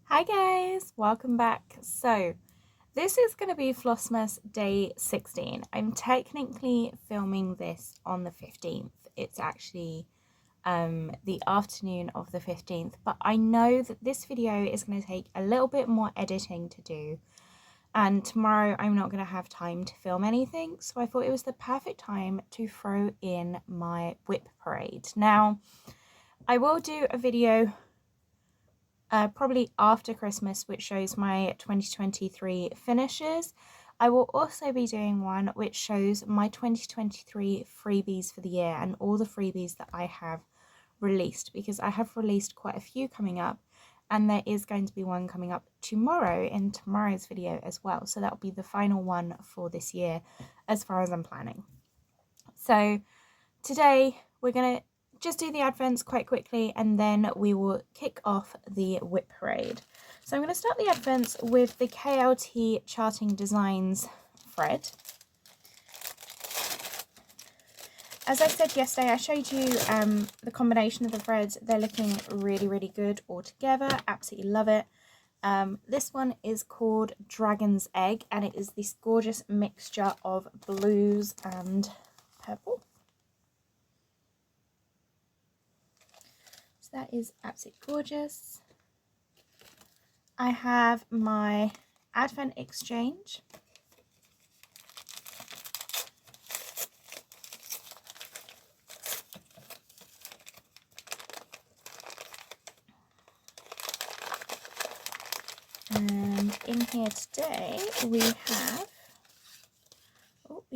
Hi guys, welcome back. So this is going to be Flossmas day 16. I'm technically filming this on the 15th. It's actually the afternoon of the 15th, but I know that this video is going to take a little bit more editing to do, and tomorrow I'm not going to have time to film anything, so I thought it was the perfect time to throw in my WIP Parade. Now I will do a video probably after Christmas, which shows my 2023 finishes. I will also be doing one which shows my 2023 freebies for the year and all the freebies that I have released, because I have released quite a few coming up, and there is going to be one coming up tomorrow in tomorrow's video as well. So that will be the final one for this year as far as I'm planning. So today we're going to just do the advents quite quickly, and then we will kick off the WIP Parade. So I'm going to start the advents with the KLT Charting Designs thread. As I said yesterday, I showed you the combination of the threads. They're looking really good all together. Absolutely love it. This one is called Dragon's Egg, and it is this gorgeous mixture of blues and purple. So that is absolutely gorgeous. I have my Advent Exchange. And in here today we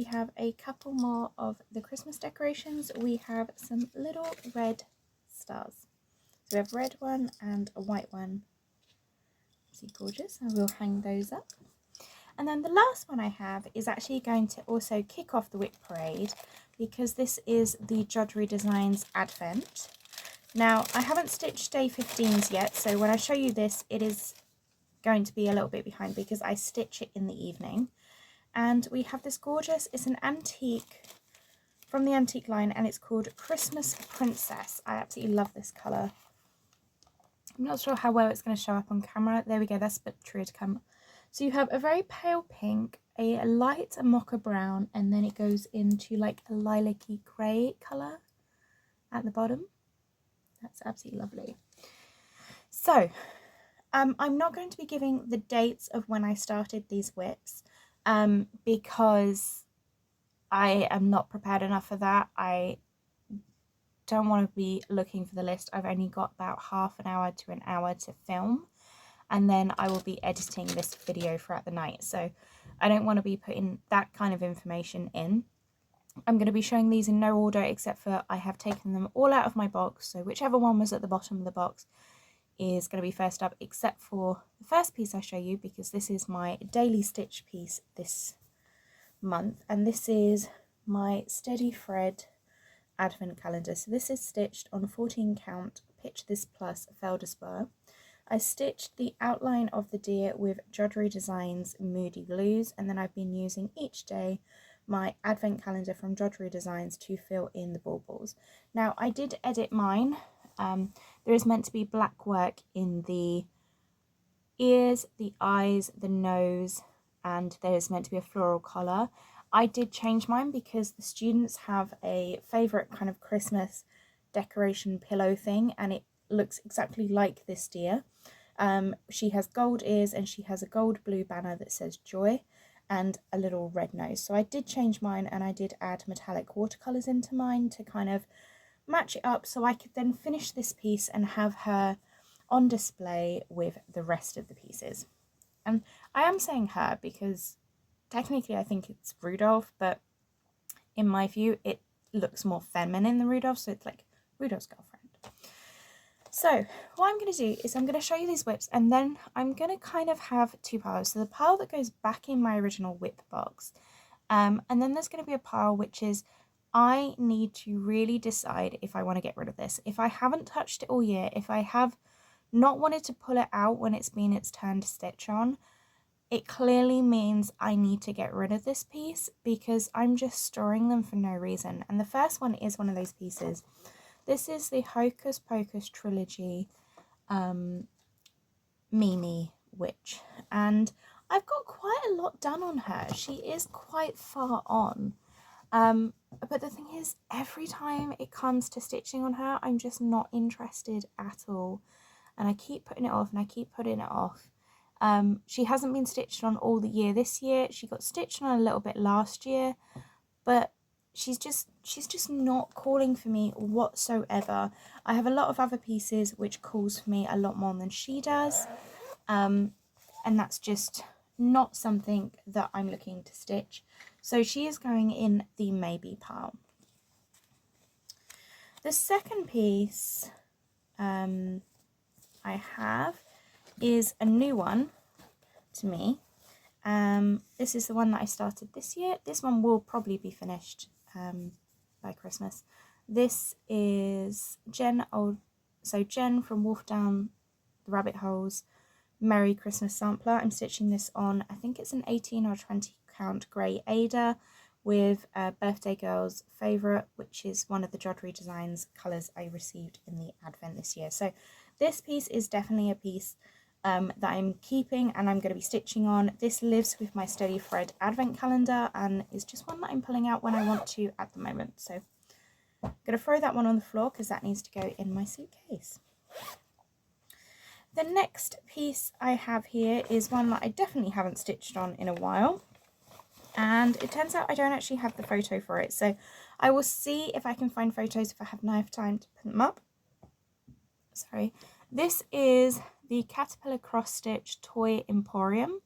have a couple more of the Christmas decorations. We have some little red stars. So we have a red one and a white one. See, gorgeous. I will hang those up. And then the last one I have is actually going to also kick off the WIP Parade, because this is the Jodrell Designs Advent. Now, I haven't stitched day 15s yet, so when I show you this, it is going to be a little bit behind because I stitch it in the evening. And we have this gorgeous, it's an antique from the antique line, and it's called Christmas Princess. I absolutely love this colour. I'm not sure how well it's going to show up on camera. There we go, that's a bit truer to come. So you have a very pale pink, a light mocha brown, and then it goes into like a lilac-y grey colour at the bottom. That's absolutely lovely. So I'm not going to be giving the dates of when I started these WIPs because I am not prepared enough for that. I don't want to be looking for the list. I've only got about half an hour to an hour to film, and then I will be editing this video throughout the night. So I don't want to be putting that kind of information in. I'm going to be showing these in no order, except for I have taken them all out of my box. So whichever one was at the bottom of the box is going to be first up, except for the first piece I show you, because this is my daily stitch piece this month, and this is my Steady Thread advent calendar. So this is stitched on 14 count Pitch This Plus Feldspar. I stitched the outline of the deer with Jodrell Designs Moody Blues, and then I've been using each day my advent calendar from Jodrell Designs to fill in the baubles. Now I did edit mine. There is meant to be black work in the ears, the eyes, the nose, and there is meant to be a floral collar. I did change mine because the students have a favourite kind of Christmas decoration pillow thing, and it looks exactly like this deer. She has gold ears and she has a gold blue banner that says joy and a little red nose. So I did change mine, and I did add metallic watercolours into mine to kind of match it up, so I could then finish this piece and have her on display with the rest of the pieces. And I am saying her because technically I think it's Rudolph, but in my view it looks more feminine than Rudolph, so it's like Rudolph's girlfriend. So what I'm going to do is I'm going to show you these WIPs, and then I'm going to kind of have two piles. So the pile that goes back in my original WIP box, and then there's going to be a pile which is I need to really decide if I want to get rid of this. If I haven't touched it all year, if I have not wanted to pull it out when it's been its turn to stitch on, it clearly means I need to get rid of this piece, because I'm just storing them for no reason. And the first one is one of those pieces. This is the Hocus Pocus trilogy Mimi Witch, and I've got quite a lot done on her. She is quite far on, but the thing is, every time it comes to stitching on her, I'm just not interested at all, and I keep putting it off and I keep putting it off. She hasn't been stitched on all the year this year. She got stitched on a little bit last year, but she's just not calling for me whatsoever. I have a lot of other pieces which calls for me a lot more than she does, and that's just not something that I'm looking to stitch. So she is going in the maybe pile. The second piece I have is a new one to me. This is the one that I started this year. This one will probably be finished by Christmas. This is Jen from Wolf Down the Rabbit Holes Merry Christmas Sampler. I'm stitching this on, I think it's an 18 or 20 count grey Ada with Birthday Girl's Favourite, which is one of the Jodrell Designs colours I received in the Advent this year. So this piece is definitely a piece that I'm keeping and I'm going to be stitching on. This lives with my Steady Thread Advent calendar and is just one that I'm pulling out when I want to at the moment. So I'm going to throw that one on the floor because that needs to go in my suitcase. The next piece I have here is one that I definitely haven't stitched on in a while, and it turns out I don't actually have the photo for it, so I will see if I can find photos if I have enough time to put them up. Sorry. This is the Caterpillar Cross Stitch Toy Emporium.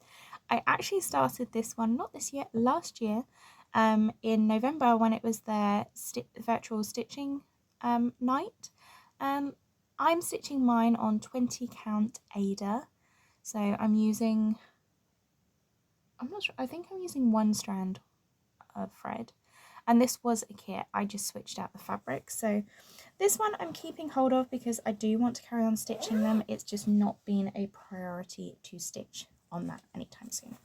I actually started this one, not this year, last year, in November when it was their virtual stitching night. I'm stitching mine on 20 count Ada, so I'm using, I'm not sure, I think I'm using one strand of thread, and this was a kit. I just switched out the fabric, so this one I'm keeping hold of because I do want to carry on stitching them. It's just not been a priority to stitch on that anytime soon.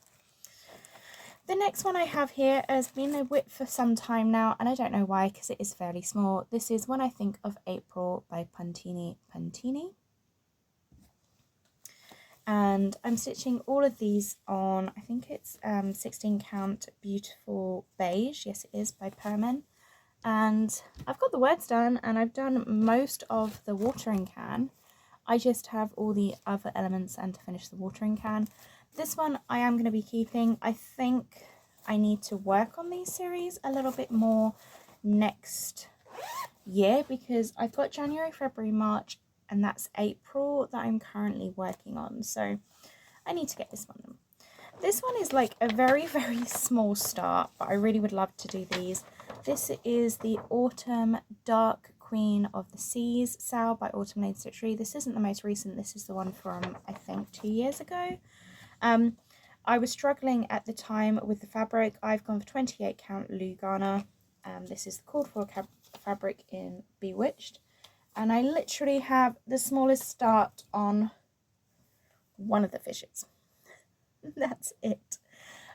The next one I have here has been a WIP for some time now, and I don't know why because it is fairly small. This is When I Think of April by Puntini. And I'm stitching all of these on, I think it's 16 count Beautiful Beige. Yes, it is, by Perman. And I've got the words done and I've done most of the watering can. I just have all the other elements and to finish the watering can. This one I am going to be keeping. I think I need to work on these series a little bit more next year because I've got January, February, March, and that's April that I'm currently working on. So I need to get this one done. This one is like a very, very small start, but I really would love to do these. This is the Autumn Dark Queen of the Seas sale by Autumn Lane Stitchery. This isn't the most recent. This is the one from, I think, 2 years ago. I was struggling at the time with the fabric. I've gone for 28 count Lugana. This is the called for fabric in Bewitched. And I literally have the smallest start on one of the fishes. That's it.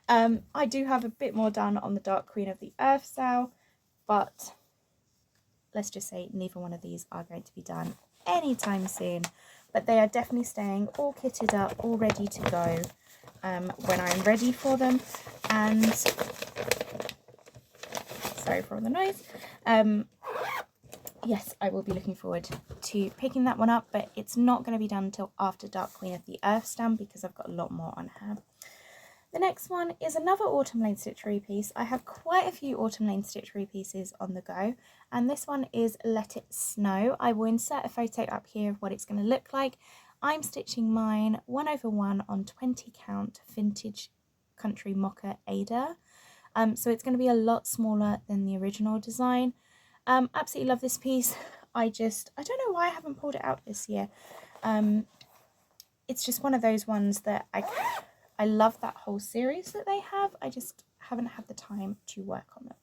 I do have a bit more done on the Dark Queen of the Earth sale, but let's just say neither one of these are going to be done anytime soon. But they are definitely staying all kitted up, all ready to go when I'm ready for them. And sorry for all the noise. Yes, I will be looking forward to picking that one up, but it's not going to be done until after Dark Queen of the Earth stamp because I've got a lot more on her. The next one is another Autumn Lane Stitchery piece. I have quite a few Autumn Lane Stitchery pieces on the go, and this one is Let It Snow. I will insert a photo up here of what it's going to look like. I'm stitching mine 1/1 on 20 count Vintage Country Mocha Ada. So it's going to be a lot smaller than the original design. Absolutely love this piece. I don't know why I haven't pulled it out this year. It's just one of those ones that I love that whole series that they have. I just haven't had the time to work on them.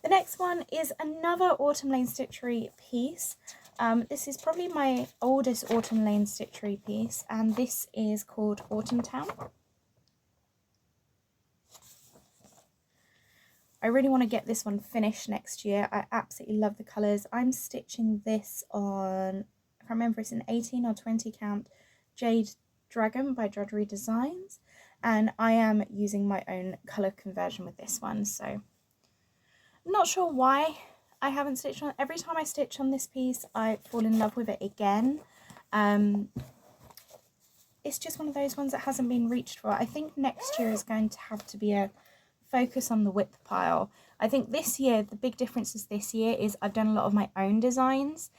The next one is another Autumn Lane Stitchery piece. This is probably my oldest Autumn Lane Stitchery piece, and this is called Autumn Town. I really want to get this one finished next year. I absolutely love the colours. I'm stitching this on, I can't remember if it's an 18 or 20 count Jade Dragon by Drudgery Designs, and I am using my own colour conversion with this one. So I'm not sure why I haven't stitched on. Every time I stitch on this piece I fall in love with it again. It's just one of those ones that hasn't been reached for. I think next year is going to have to be a focus on the WIP pile. I think this year, the big difference this year is I've done a lot of my own designs.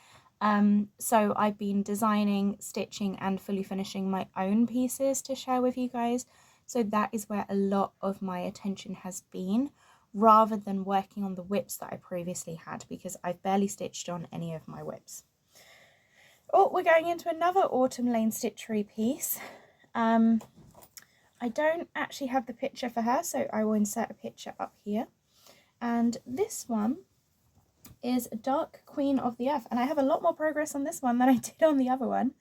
So I've been designing, stitching and fully finishing my own pieces to share with you guys. So that is where a lot of my attention has been, rather than working on the WIPs that I previously had, because I've barely stitched on any of my WIPs. Oh, we're going into another Autumn Lane Stitchery piece. I don't actually have the picture for her, so I will insert a picture up here. And this one is Dark Queen of the Earth, and I have a lot more progress on this one than I did on the other one.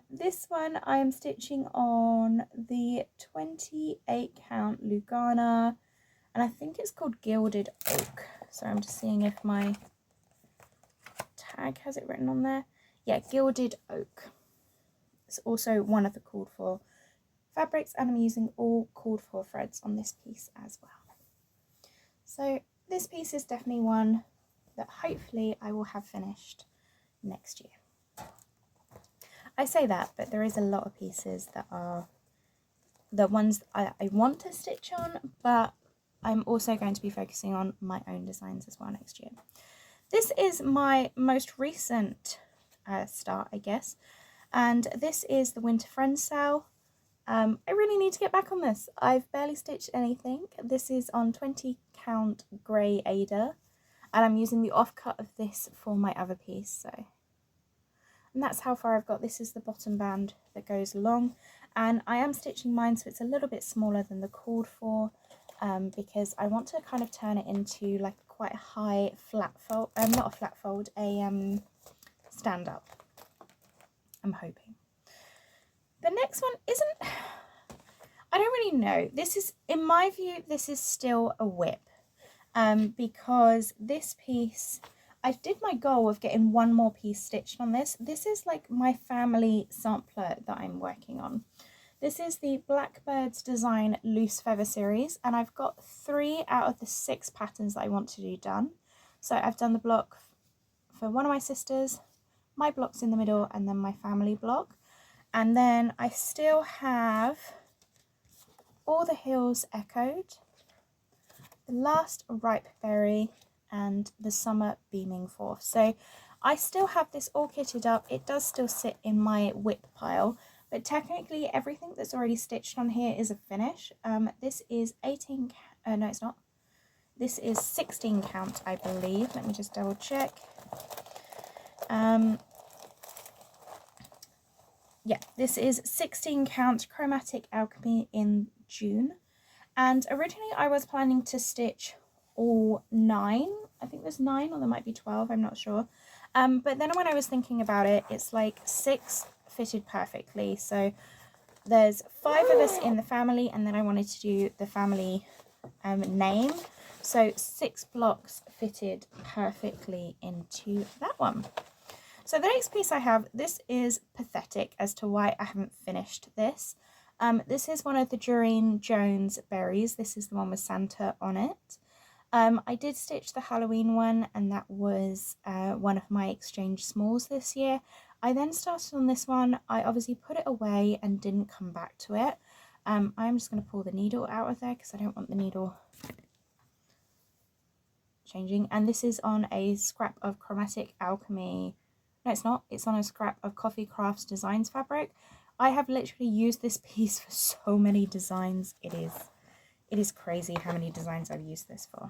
This one I am stitching on the 28 count Lugana, and I think it's called Gilded Oak. So I'm just seeing if my tag has it written on there. Yeah, Gilded Oak. It's also one of the called for fabrics, and I'm using all called for threads on this piece as well. So this piece is definitely one that hopefully I will have finished next year. I say that, but there is a lot of pieces that are the ones I want to stitch on, but I'm also going to be focusing on my own designs as well next year. This is my most recent start, I guess, and this is the Winter Friends sale. I really need to get back on this. I've barely stitched anything. This is on 20 count grey Ada, and I'm using the offcut of this for my other piece. So, and that's how far I've got. This is the bottom band that goes along, and I am stitching mine so it's a little bit smaller than the called for, because I want to kind of turn it into like quite a high flat fold, not a flat fold, a stand up, I'm hoping. The next one isn't, I don't really know. This is, in my view, this is still a WIP, because this piece, I did my goal of getting one more piece stitched on this. This is like my family sampler that I'm working on. This is the Blackbird's Design Loose Feather series, and I've got 3 out of the 6 patterns that I want to do done. So I've done the block for one of my sisters, my block's in the middle, and then my family block. And then I still have All the Hills Echoed, The Last Ripe Berry, and The Summer Beaming Forth. So I still have this all kitted up. It does still sit in my WIP pile, but technically everything that's already stitched on here is a finish. This is 18, no it's not. This is 16 count, I believe. Let me just double check. Yeah, this is 16 count Chromatic Alchemy in June, and originally I was planning to stitch all 9. I think there's 9, or there might be 12, I'm not sure. But then when I was thinking about it, it's like 6 fitted perfectly. So there's 5 of us in the family, and then I wanted to do the family name. So 6 blocks fitted perfectly into that one. So the next piece I have, this is pathetic as to why I haven't finished this. This is one of the Doreen Jones berries. This is the one with Santa on it. I did stitch the Halloween one, and that was one of my exchange smalls this year. I then started on this one. I obviously put it away and didn't come back to it. I'm just going to pull the needle out of there because I don't want the needle changing. And this is on a scrap of Chromatic Alchemy. No, it's not. It's on a scrap of Coffee Crafts Designs fabric. I have literally used this piece for so many designs. It is crazy how many designs I've used this for.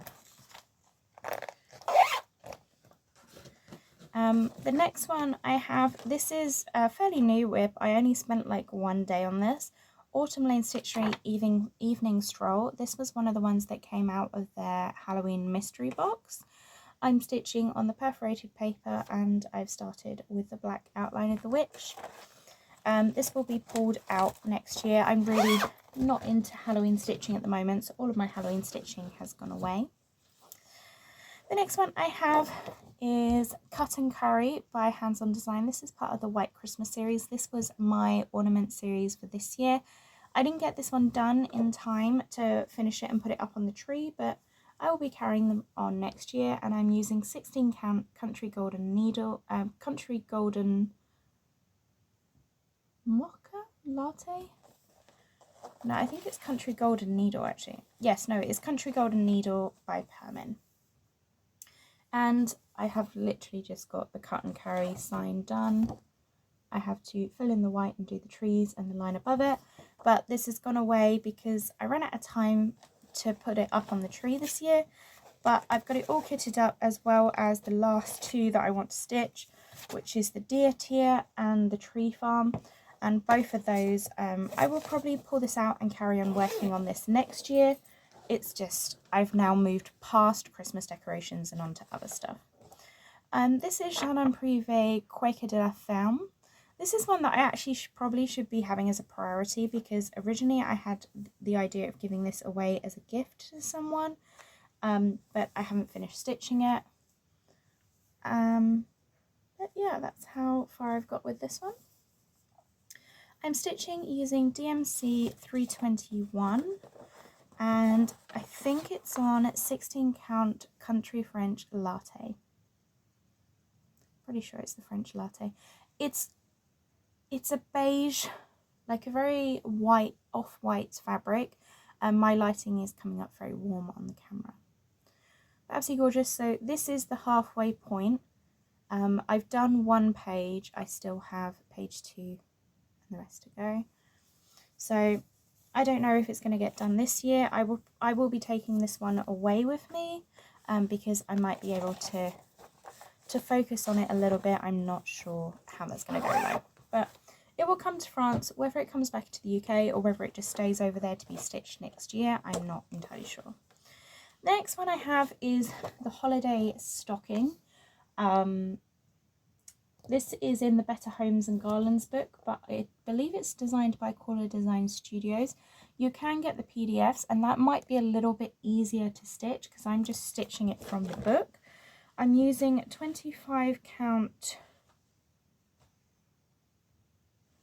The next one I have, this is a fairly new WIP. I only spent like 1 day on this. Autumn Lane Stitchery Evening Stroll. This was one of the ones that came out of their Halloween mystery box. I'm stitching on the perforated paper, and I've started with the black outline of the witch. This will be pulled out next year. I'm really not into Halloween stitching at the moment, so all of my Halloween stitching has gone away. The next one I have is Cut and Curry by Hands On Design. This is part of the WIP Christmas series. This was my ornament series for this year. I didn't get this one done in time to finish it and put it up on the tree, but I will be carrying them on next year, and I'm using 16 count Country Golden Needle, Country Golden Mocha Latte? No, I think it's Country Golden Needle actually. Yes, no, it is Country Golden Needle by Permin. And I have literally just got the Cut and Carry sign done. I have to fill in the white and do the trees and the line above it, but this has gone away because I ran out of time to put it up on the tree this year. But I've got it all kitted up, as well as the last two that I want to stitch, which is the deer tier and the tree farm. And both of those, I will probably pull this out and carry on working on this next year. It's just, I've now moved past Christmas decorations and onto other stuff. This is Jardin Privé Quaker de la Ferme. This is one that I actually probably should be having as a priority, because originally I had the idea of giving this away as a gift to someone, but I haven't finished stitching it. But yeah, that's how far I've got with this one. I'm stitching using DMC 321, and I think it's on 16 count Country French Latte. Pretty sure it's the French Latte. It's a beige, like a very white, off-white fabric, and my lighting is coming up very warm on the camera. But absolutely gorgeous. So this is the halfway point. I've done one page. I still have page 2 and the rest to go. So I don't know if it's going to get done this year. I will be taking this one away with me, because I might be able to focus on it a little bit. I'm not sure how that's going to go though. But it will come to France. Whether it comes back to the UK or whether it just stays over there to be stitched next year, I'm not entirely sure. The next one I have is the Holiday Stocking. This is in the Better Homes and Garlands book, but I believe it's designed by Caller Design Studios. You can get the PDFs, and that might be a little bit easier to stitch because I'm just stitching it from the book. I'm using 25 count,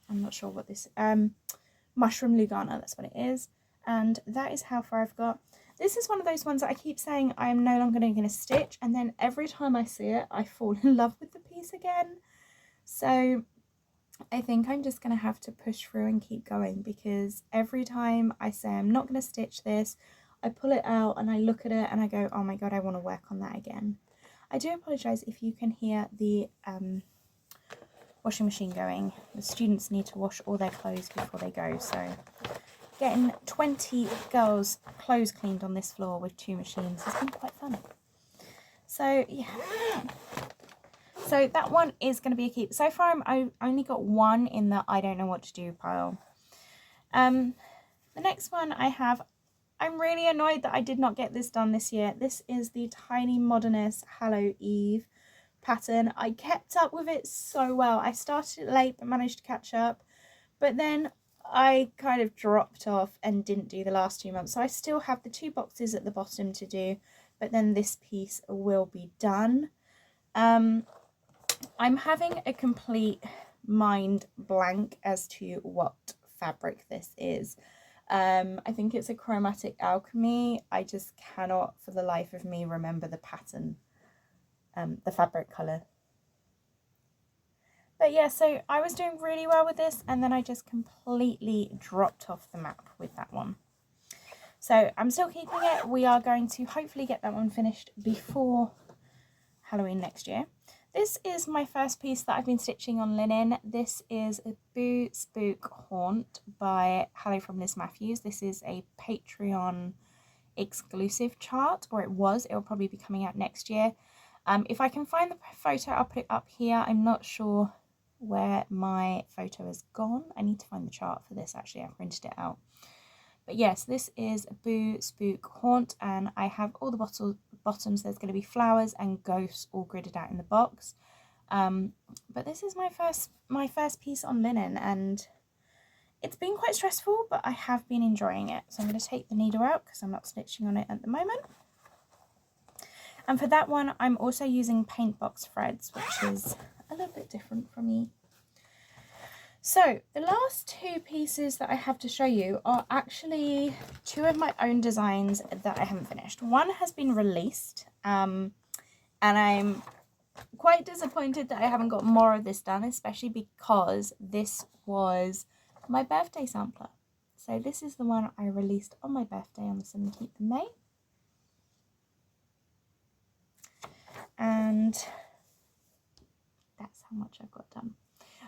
I'm not sure what this, Mushroom Lugana, that's what it is. And that is how far I've got. This is one of those ones that I keep saying I am no longer going to stitch, and then every time I see it, I fall in love with the piece again. So I think I'm just going to have to push through and keep going, because every time I say I'm not going to stitch this, I pull it out and I look at it and I go, oh my god, I want to work on that again. I do apologise if you can hear the washing machine going. The students need to wash all their clothes before they go, so getting 20 girls' clothes cleaned on this floor with 2 machines has been quite fun. So yeah, so that one is going to be a keep. So far I only got one in the I don't know what to do pile. The next one I have, I'm really annoyed that I did not get this done this year. This is the Tiny Modernist Hallow Eve pattern. I kept up with it so well. I started it late but managed to catch up, but then I kind of dropped off and didn't do the last 2 months. So I still have the 2 boxes at the bottom to do, but then this piece will be done. I'm having a complete mind blank as to what fabric this is. I think it's a Chromatic Alchemy. I just cannot for the life of me remember the pattern, the fabric colour. But yeah, so I was doing really well with this, and then I just completely dropped off the map with that one. So I'm still keeping it. We are going to hopefully get that one finished before Halloween next year. This is my first piece that I've been stitching on linen. This is a Boo Spook Haunt by Hallie from Liz Matthews. This is a Patreon exclusive chart, or it was. It will probably be coming out next year. If I can find the photo, I'll put it up here. I'm not sure where my photo has gone. I need to find the chart for this actually. I printed it out. But yes, this is Boo Spook Haunt, and I have all the bottoms. There's going to be flowers and ghosts all gridded out in the box. But this is my first piece on linen, and it's been quite stressful, but I have been enjoying it. So I'm going to take the needle out because I'm not stitching on it at the moment. And for that one, I'm also using paint box threads, which is a little bit different from me. So the last two pieces that I have to show you are actually two of my own designs that I haven't finished. One has been released, and I'm quite disappointed that I haven't got more of this done, especially because this was my birthday sampler. So this is the one I released on my birthday on the 17th of May. And that's how much I've got done.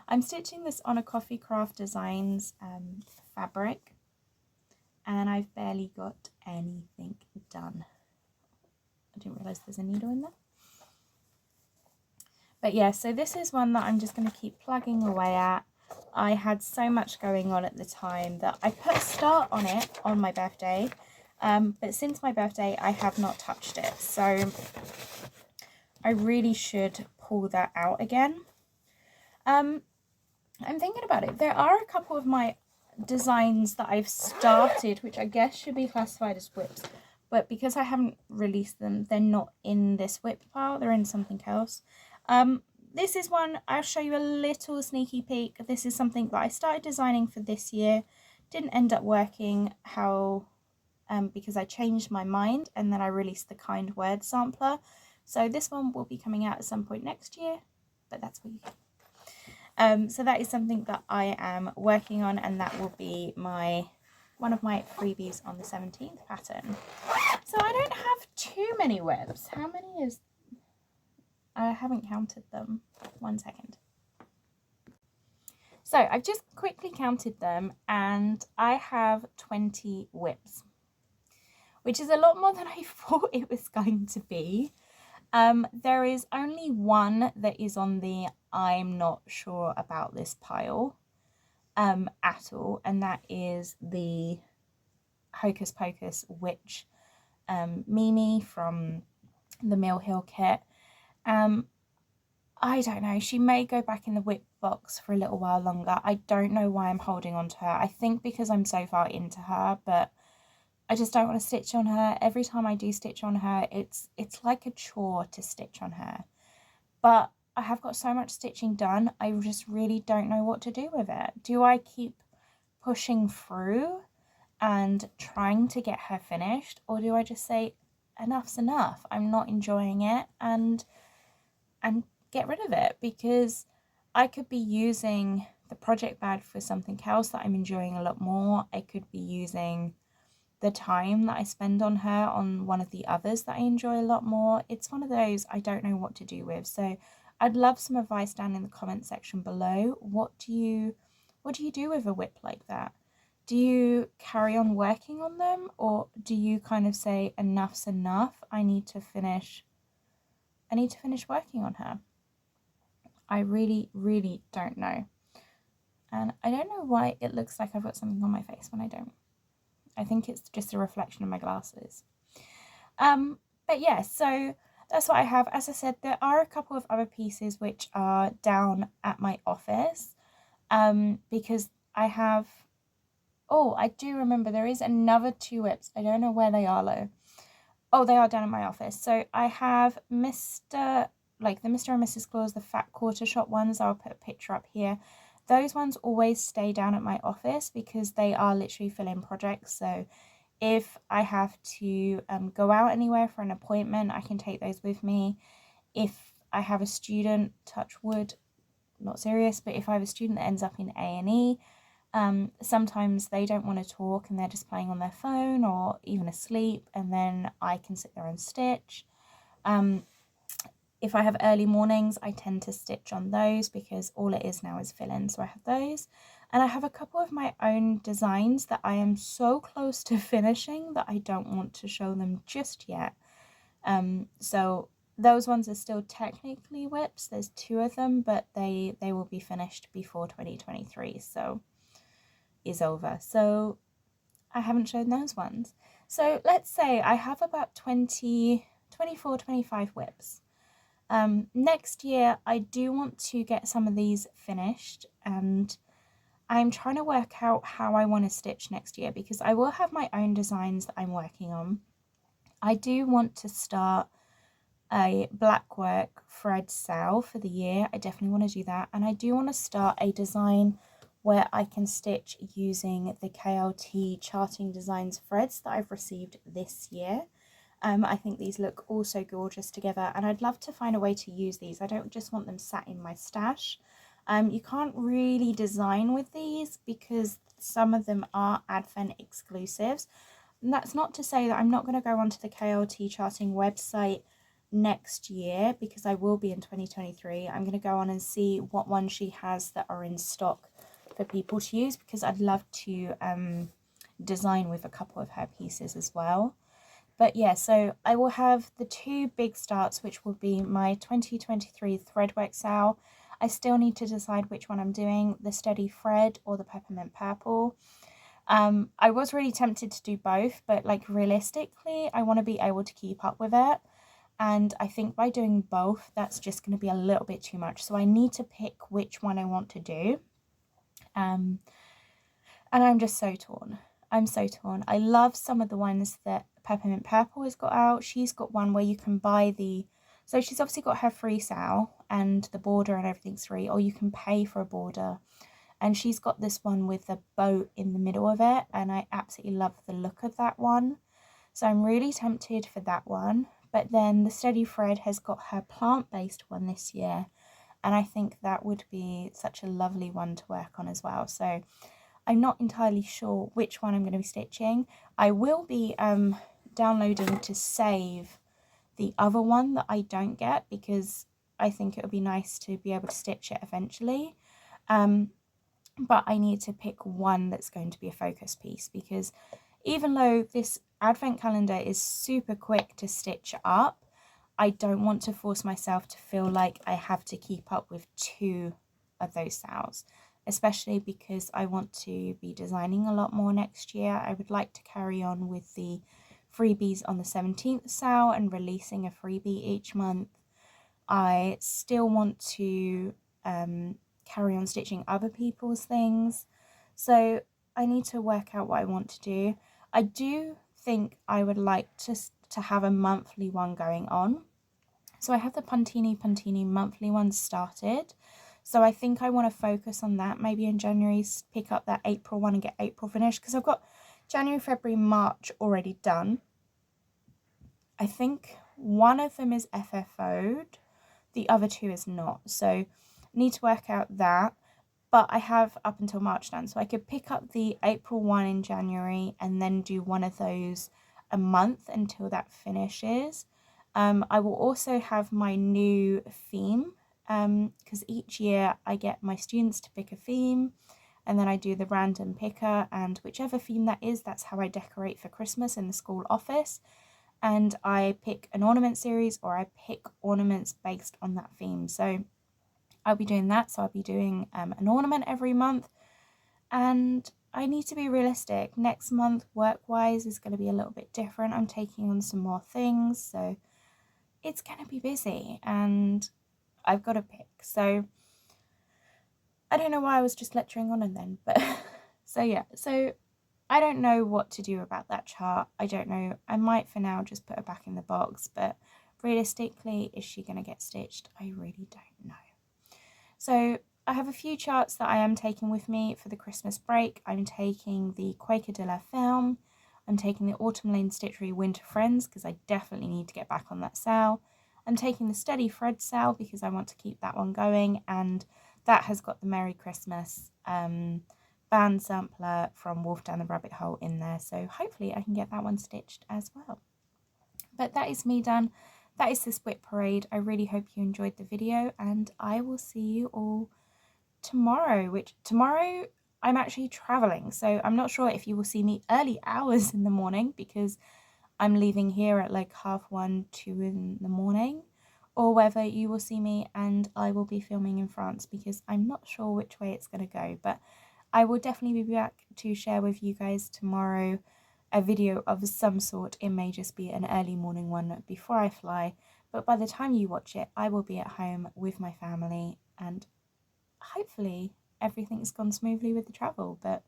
I'm stitching this on a Coffee Craft Designs fabric, and I've barely got anything done. I didn't realise there's a needle in there. But yeah, so this is one that I'm just going to keep plugging away at. I had so much going on at the time that I put a start on it on my birthday, but since my birthday I have not touched it. So I really should pull that out again. I'm thinking about it. There are a couple of my designs that I've started, which I guess should be classified as WIPs, but because I haven't released them, they're not in this WIP pile, they're in something else. This is one, I'll show you a little sneaky peek. This is something that I started designing for this year, didn't end up working because I changed my mind, and then I released the Kind Word sampler. So this one will be coming out at some point next year, but that's what you get. So that is something that I am working on, and that will be one of my freebies on the 17th pattern. So I don't have too many WIPs. How many is... I haven't counted them. 1 second. So I've just quickly counted them, and I have 20 WIPs, which is a lot more than I thought it was going to be. There is only one that is on the I'm not sure about this pile at all, and that is the Hocus Pocus Witch Mimi from the Mill Hill kit. I don't know, she may go back in the WIP box for a little while longer. I don't know why I'm holding on to her. I think because I'm so far into her, but I just don't want to stitch on her. Every time I do stitch on her, it's like a chore to stitch on her. But I have got so much stitching done, I just really don't know what to do with it. Do I keep pushing through and trying to get her finished, or do I just say enough's enough, I'm not enjoying it, and get rid of it? Because I could be using the project bag for something else that I'm enjoying a lot more. I could be using the time that I spend on her on one of the others that I enjoy a lot more. It's one of those I don't know what to do with. So I'd love some advice down in the comment section below. What do you do with a WIP like that? Do you carry on working on them, or do you kind of say enough's enough, I need to finish working on her? I really don't know. And I don't know why it looks like I've got something on my face when I don't. I think it's just a reflection of my glasses. But yeah, so that's what I have. As I said, there are a couple of other pieces which are down at my office, because I have... Oh, I do remember there is another 2 WIPs. I don't know where they are though. Oh, they are down at my office. So I have the Mr. and Mrs. Claus, the fat quarter shot ones. I'll put a picture up here. Those ones always stay down at my office because they are literally fill-in projects. So if I have to go out anywhere for an appointment, I can take those with me. If I have a student, touch wood, not serious, but if I have a student that ends up in A&E, sometimes they don't want to talk and they're just playing on their phone or even asleep, and then I can sit there and stitch. If I have early mornings, I tend to stitch on those because all it is now is fill-in, so I have those. And I have a couple of my own designs that I am so close to finishing that I don't want to show them just yet. So those ones are still technically WIPs. There's 2 of them, but they will be finished before 2023, so is over. So I haven't shown those ones. So let's say I have about 24, 25 WIPs. Next year I do want to get some of these finished, and I'm trying to work out how I want to stitch next year because I will have my own designs that I'm working on. I do want to start a black work thread sale for the year. I definitely want to do that, and I do want to start a design where I can stitch using the KLT Charting Designs threads that I've received this year. I think these look also gorgeous together, and I'd love to find a way to use these. I don't just want them sat in my stash. You can't really design with these because some of them are Advent exclusives. And that's not to say that I'm not going to go onto the KLT Charting website next year, because I will be in 2023. I'm going to go on and see what ones she has that are in stock for people to use, because I'd love to design with a couple of her pieces as well. But yeah, so I will have the two big starts, which will be my 2023 threadwork sale. I still need to decide which one I'm doing, the steady thread or the peppermint purple. I was really tempted to do both, but like realistically, I want to be able to keep up with it. And I think by doing both, that's just going to be a little bit too much. So I need to pick which one I want to do. And I'm just so torn. I'm so torn. I love some of the ones that Peppermint Purple has got out. She's got one where you can buy the... So she's obviously got her free sale and the border and everything's free, or you can pay for a border. And she's got this one with a boat in the middle of it, and I absolutely love the look of that one. So I'm really tempted for that one. But then the Steady Thread has got her plant-based one this year, and I think that would be such a lovely one to work on as well. So I'm not entirely sure which one I'm going to be stitching. I will be downloading to save the other one that I don't get, because I think it would be nice to be able to stitch it eventually. But I need to pick one that's going to be a focus piece, because even though this advent calendar is super quick to stitch up, I don't want to force myself to feel like I have to keep up with two of those sales, especially because I want to be designing a lot more next year. I would like to carry on with the freebies on the 17th sale and releasing a freebie each month. I still want to carry on stitching other people's things, so I need to work out what I want to do. I do think I would like to have a monthly one going on. So I have the Puntini monthly one started, so I think I want to focus on that. Maybe in January pick up that April one and get April finished, because I've got January, February, March already done. I think one of them is FFO'd, the other two is not, so need to work out that. But I have up until March done, so I could pick up the April one in January and then do one of those a month until that finishes. I will also have my new theme, because each year I get my students to pick a theme, and then I do the random picker, and whichever theme that is, that's how I decorate for Christmas in the school office. And I pick an ornament series, or I pick ornaments based on that theme. So I'll be doing that. So I'll be doing an ornament every month, and I need to be realistic. Next month, work-wise, is going to be a little bit different. I'm taking on some more things, so it's going to be busy, and I've got to pick. So I don't know why I was just lecturing on and then, but so yeah. So I don't know what to do about that chart. I don't know. I might for now just put her back in the box, but realistically, is she going to get stitched? I really don't know. So I have a few charts that I am taking with me for the Christmas break. I'm taking the Quaker de la Film. I'm taking the Autumn Lane Stitchery Winter Friends, because I definitely need to get back on that sale. I'm taking the Steady Thread sale because I want to keep that one going, and that has got the Merry Christmas band sampler from Wolf Down the Rabbit Hole in there, so hopefully I can get that one stitched as well. But that is me done. That is this WIP Parade. I really hope you enjoyed the video, and I will see you all tomorrow, which tomorrow I'm actually traveling, so I'm not sure if you will see me early hours in the morning, because I'm leaving here at like 1:30, 2 in the morning, or whether you will see me and I will be filming in France, because I'm not sure which way it's going to go. But I will definitely be back to share with you guys tomorrow a video of some sort. It may just be an early morning one before I fly, but by the time you watch it, I will be at home with my family, and hopefully everything's gone smoothly with the travel. But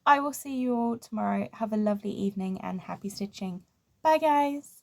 I will see you all tomorrow. Have a lovely evening and happy stitching. Bye guys!